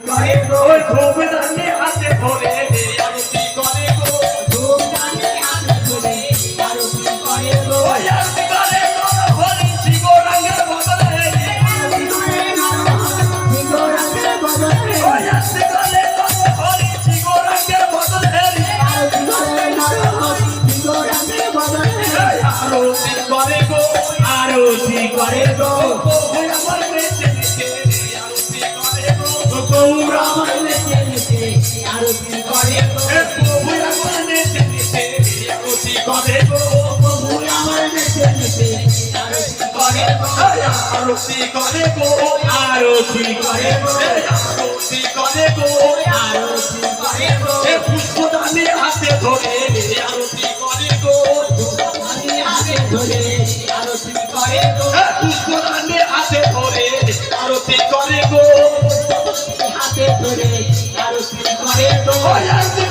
করে গো ধূপ দানি হাতে ধরে আরতি করে গো ধূপ দানি হাতে ধরে আরতি করে গো আরতি করে গো হরি শিব রঙের বদলে আরতি করে শিব রঙের বদলে আরতি করে গো হরি শিব রঙের বদলে আরতি করে হরি শিব রঙের বদলে আরতি করে গো আরতি করে গো আমার মেতে আরতি করে গো গৌরা আমার মেতে আরতি করে গো প্রভু আমার মেতে আরতি করে গো প্রভু আমার মেতে আরতি করে গো আরতি করে গো আরতি করে গো আরতি করে গো আরতি করে গো পুষ্পদানি হাতে ধরে আরতি করে গো পুষ্পদানি হাতে ধরে আরতি করে গো পুষ্পদানি হাতে ধরে আরতি করে গো হাতে ধরে আরতি করে গো